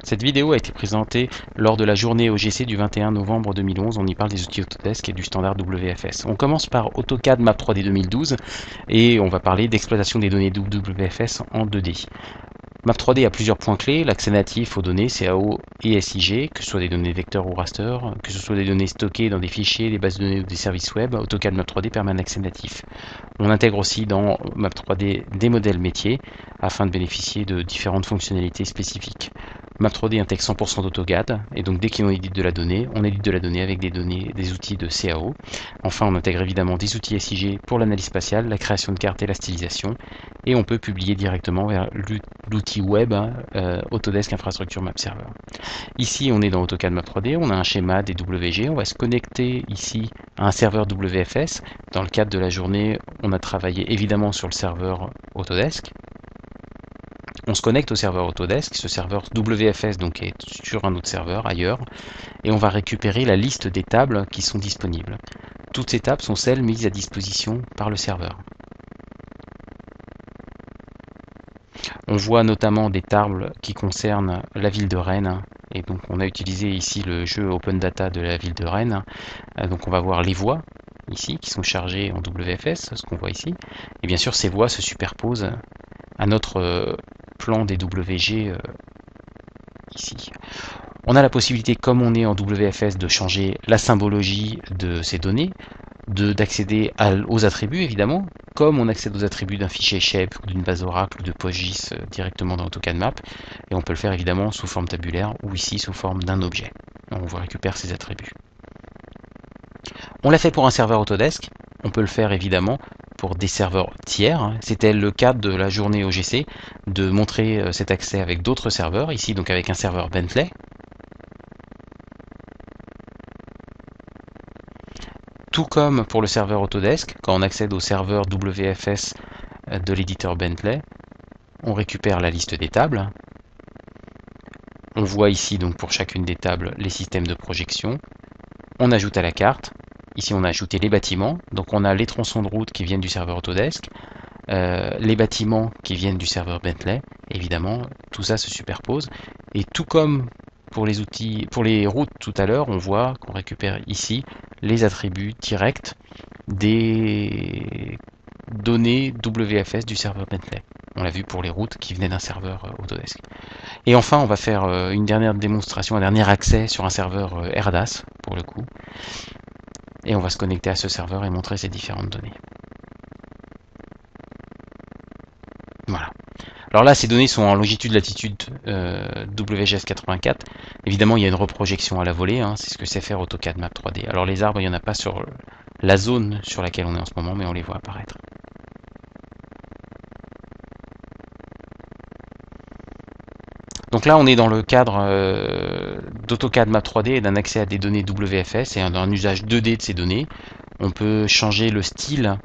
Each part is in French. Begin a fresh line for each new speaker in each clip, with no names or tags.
Cette vidéo a été présentée lors de la journée OGC du 21 novembre 2011. On y parle des outils Autodesk et du standard WFS. On commence par AutoCAD Map 3D 2012 et on va parler d'exploitation des données WFS en 2D. Map 3D a plusieurs points clés, l'accès natif aux données CAO et SIG, que ce soit des données vecteurs ou raster, que ce soit des données stockées dans des fichiers, des bases de données ou des services web. AutoCAD Map 3D permet un accès natif. On intègre aussi dans Map 3D des modèles métiers afin de bénéficier de différentes fonctionnalités spécifiques. Map 3D intègre 100% d'AutoCAD et donc dès qu'on édite de la donnée, on édite de la donnée avec des outils de CAO. Enfin, on intègre évidemment des outils SIG pour l'analyse spatiale, la création de cartes et la stylisation. Et on peut publier directement vers l'outil web Autodesk Infrastructure Map Server. Ici, on est dans AutoCAD Map 3D, on a un schéma des WG, on va se connecter ici à un serveur WFS. Dans le cadre de la journée, on a travaillé évidemment sur le serveur Autodesk. On se connecte au serveur Autodesk, ce serveur WFS donc est sur un autre serveur ailleurs, et on va récupérer la liste des tables qui sont disponibles. Toutes ces tables sont celles mises à disposition par le serveur. On voit notamment des tables qui concernent la ville de Rennes, et donc on a utilisé ici le jeu Open Data de la ville de Rennes. Donc on va voir les voies ici qui sont chargées en WFS, ce qu'on voit ici, et bien sûr ces voies se superposent à notre plan des WG ici. On a la possibilité, comme on est en WFS, de changer la symbologie de ces données, d'accéder aux attributs évidemment, comme on accède aux attributs d'un fichier shape ou d'une base Oracle ou de PostGIS directement dans AutoCAD Map, et on peut le faire évidemment sous forme tabulaire ou ici sous forme d'un objet. On récupère ces attributs. On l'a fait pour un serveur Autodesk, on peut le faire évidemment pour des serveurs tiers. C'était le cas de la journée OGC de montrer cet accès avec d'autres serveurs, ici donc avec un serveur Bentley. Tout comme pour le serveur Autodesk, quand on accède au serveur WFS de l'éditeur Bentley, on récupère la liste des tables. On voit ici donc pour chacune des tables les systèmes de projection. On ajoute à la carte. Ici, on a ajouté les bâtiments. Donc, on a les tronçons de route qui viennent du serveur Autodesk, les bâtiments qui viennent du serveur Bentley. Évidemment, tout ça se superpose. Et tout comme pour les routes tout à l'heure, on voit qu'on récupère ici les attributs directs des données WFS du serveur Bentley. On l'a vu pour les routes qui venaient d'un serveur Autodesk. Et enfin, on va faire une dernière démonstration, un dernier accès sur un serveur RDAS, pour le coup. Et on va se connecter à ce serveur et montrer ces différentes données. Voilà. Alors là, ces données sont en longitude-latitude WGS 84. Évidemment, il y a une reprojection à la volée, c'est ce que sait faire AutoCAD Map 3D. Alors les arbres, il n'y en a pas sur la zone sur laquelle on est en ce moment, mais on les voit apparaître. Donc là, on est dans le cadre d'AutoCAD Map 3D et d'un accès à des données WFS et d'un usage 2D de ces données. On peut changer le style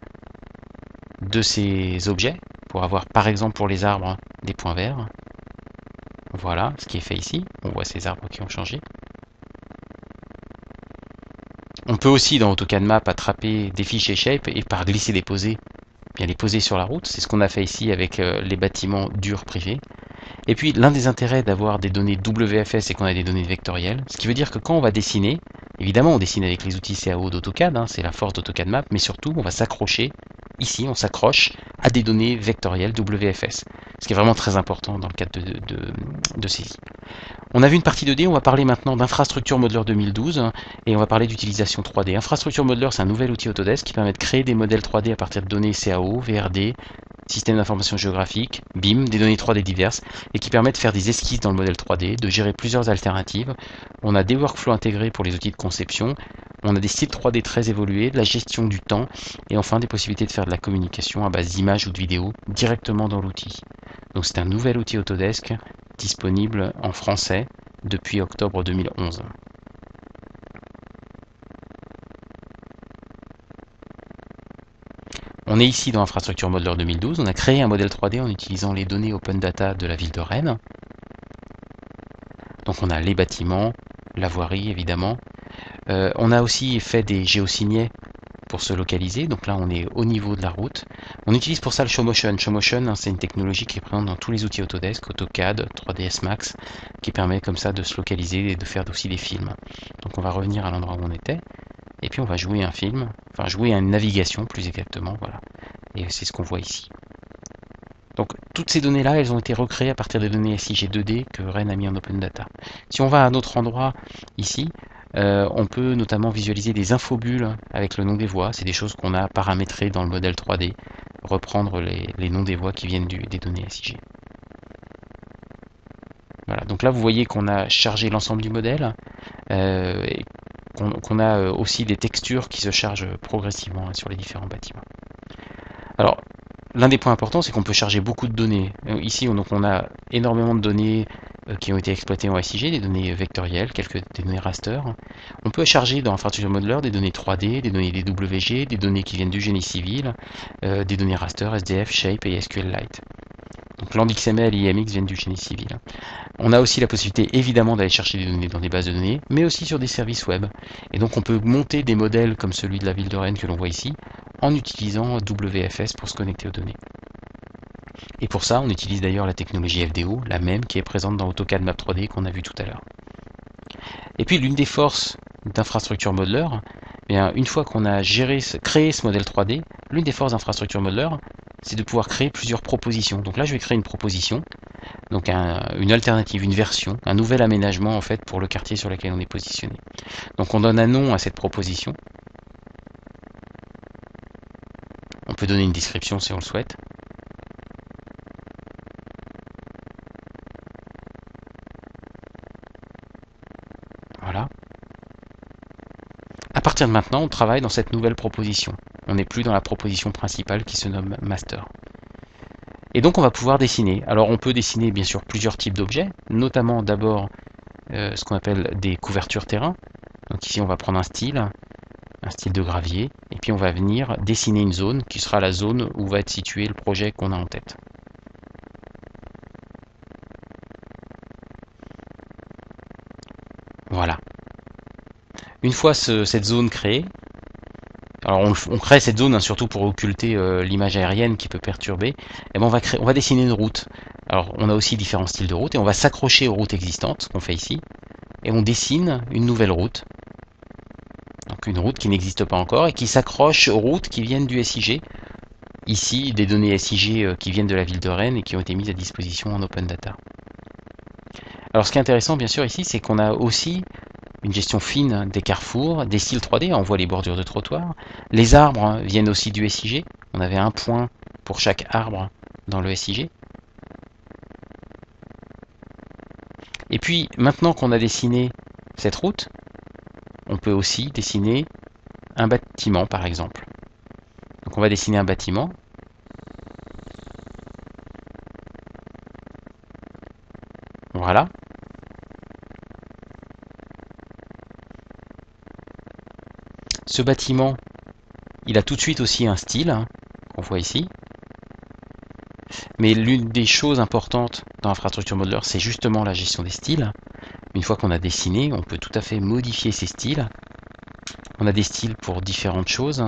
de ces objets pour avoir, par exemple, pour les arbres, des points verts. Voilà ce qui est fait ici. On voit ces arbres qui ont changé. On peut aussi, dans AutoCAD Map, attraper des fichiers shape et par glisser-déposer, bien les poser sur la route. C'est ce qu'on a fait ici avec les bâtiments durs privés. Et puis l'un des intérêts d'avoir des données WFS, c'est qu'on a des données vectorielles, ce qui veut dire que quand on va dessiner, évidemment on dessine avec les outils CAO d'AutoCAD, c'est la force d'AutoCAD Map, mais surtout on va s'accrocher, ici on s'accroche à des données vectorielles WFS, ce qui est vraiment très important dans le cadre de saisie. On a vu une partie 2D, on va parler maintenant d'Infrastructure Modeler 2012 et on va parler d'utilisation 3D. Infrastructure Modeler, c'est un nouvel outil Autodesk qui permet de créer des modèles 3D à partir de données CAO, VRD, système d'information géographique, BIM, des données 3D diverses, et qui permet de faire des esquisses dans le modèle 3D, de gérer plusieurs alternatives. On a des workflows intégrés pour les outils de conception, on a des styles 3D très évolués, de la gestion du temps, et enfin des possibilités de faire de la communication à base d'images ou de vidéos directement dans l'outil. Donc c'est un nouvel outil Autodesk disponible en français depuis octobre 2011. On est ici dans Infrastructure Modeler 2012. On a créé un modèle 3D en utilisant les données Open Data de la ville de Rennes. Donc on a les bâtiments, la voirie évidemment. On a aussi fait des géosignets pour se localiser. Donc là, on est au niveau de la route. On utilise pour ça le ShowMotion. ShowMotion, hein, c'est une technologie qui est présente dans tous les outils Autodesk, AutoCAD, 3ds Max, qui permet comme ça de se localiser et de faire aussi des films. Donc on va revenir à l'endroit où on était, et puis on va jouer un film, enfin jouer à une navigation plus exactement, voilà. Et c'est ce qu'on voit ici. Donc toutes ces données-là, elles ont été recréées à partir des données SIG 2D que Ren a mis en Open Data. Si on va à un autre endroit ici, on peut notamment visualiser des infobulles avec le nom des voies. C'est des choses qu'on a paramétrées dans le modèle 3D. Reprendre les noms des voies qui viennent des données SIG. Voilà, donc là vous voyez qu'on a chargé l'ensemble du modèle, et qu'on a aussi des textures qui se chargent progressivement, hein, sur les différents bâtiments. Alors, l'un des points importants, c'est qu'on peut charger beaucoup de données. Ici, on a énormément de données qui ont été exploitées en SIG, des données vectorielles, des données raster. On peut charger dans Infrastructure Modeler des données 3D, des données DWG, des données qui viennent du génie civil, des données raster, SDF, Shape et SQLite. Donc LandXML et IMX viennent du génie civil. On a aussi la possibilité évidemment d'aller chercher des données dans des bases de données, mais aussi sur des services web. Et donc on peut monter des modèles comme celui de la ville de Rennes que l'on voit ici, en utilisant WFS pour se connecter aux données. Et pour ça, on utilise d'ailleurs la technologie FDO, la même qui est présente dans AutoCAD Map 3D qu'on a vu tout à l'heure. Et puis l'une des forces d'Infrastructure Modeler, eh bien, une fois qu'on a créé ce modèle 3D, l'une des forces d'Infrastructure Modeler, c'est de pouvoir créer plusieurs propositions. Donc là, je vais créer une proposition, donc une alternative, une version, un nouvel aménagement en fait pour le quartier sur lequel on est positionné. Donc on donne un nom à cette proposition. On peut donner une description si on le souhaite. Voilà. À partir de maintenant, on travaille dans cette nouvelle proposition. On n'est plus dans la proposition principale qui se nomme Master. Et donc on va pouvoir dessiner. Alors on peut dessiner bien sûr plusieurs types d'objets, notamment d'abord ce qu'on appelle des couvertures terrain. Donc ici on va prendre un style de gravier, et puis on va venir dessiner une zone qui sera la zone où va être situé le projet qu'on a en tête. Voilà. Une fois cette zone créée, alors on crée cette zone, hein, surtout pour occulter l'image aérienne qui peut perturber, et ben on va dessiner une route. Alors on a aussi différents styles de route, et on va s'accrocher aux routes existantes, ce qu'on fait ici, et on dessine une nouvelle route. Donc une route qui n'existe pas encore et qui s'accroche aux routes qui viennent du SIG. Ici, des données SIG qui viennent de la ville de Rennes et qui ont été mises à disposition en Open Data. Alors ce qui est intéressant bien sûr ici, c'est qu'on a aussi une gestion fine des carrefours, des styles 3D, on voit les bordures de trottoir. Les arbres viennent aussi du SIG, on avait un point pour chaque arbre dans le SIG. Et puis maintenant qu'on a dessiné cette route, on peut aussi dessiner un bâtiment par exemple. Donc on va dessiner un bâtiment. Voilà. Ce bâtiment, il a tout de suite aussi un style, hein, qu'on voit ici. Mais l'une des choses importantes dans Infrastructure Modeler, c'est justement la gestion des styles. Une fois qu'on a dessiné, on peut tout à fait modifier ces styles. On a des styles pour différentes choses,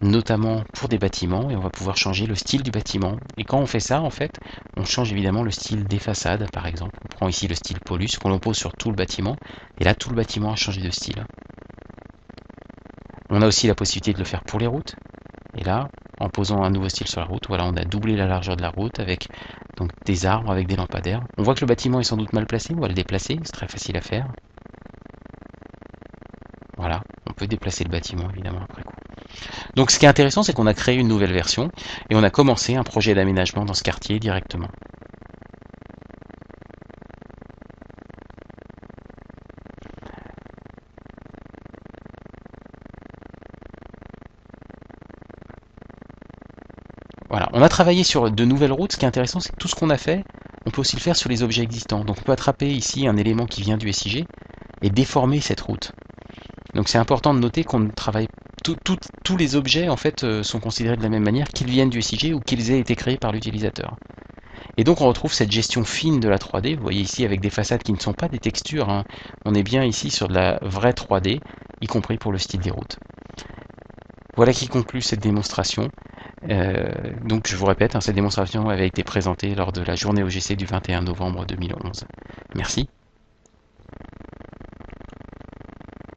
notamment pour des bâtiments, et on va pouvoir changer le style du bâtiment. Et quand on fait ça, en fait, on change évidemment le style des façades, par exemple. On prend ici le style Polus, qu'on pose sur tout le bâtiment, et là, tout le bâtiment a changé de style. On a aussi la possibilité de le faire pour les routes, et là, en posant un nouveau style sur la route, voilà, on a doublé la largeur de la route avec donc des arbres, avec des lampadaires. On voit que le bâtiment est sans doute mal placé, on va le déplacer, c'est très facile à faire. Voilà, on peut déplacer le bâtiment évidemment après coup. Donc ce qui est intéressant, c'est qu'on a créé une nouvelle version et on a commencé un projet d'aménagement dans ce quartier directement. Voilà, on a travaillé sur de nouvelles routes. Ce qui est intéressant, c'est que tout ce qu'on a fait, on peut aussi le faire sur les objets existants. Donc on peut attraper ici un élément qui vient du SIG et déformer cette route. Donc c'est important de noter qu'on travaille tous les objets en fait sont considérés de la même manière qu'ils viennent du SIG ou qu'ils aient été créés par l'utilisateur. Et donc on retrouve cette gestion fine de la 3D. Vous voyez ici avec des façades qui ne sont pas des textures, hein. On est bien ici sur de la vraie 3D, y compris pour le style des routes. Voilà qui conclut cette démonstration. Donc je vous répète, cette démonstration avait été présentée lors de la journée OGC du 21 novembre 2011. Merci.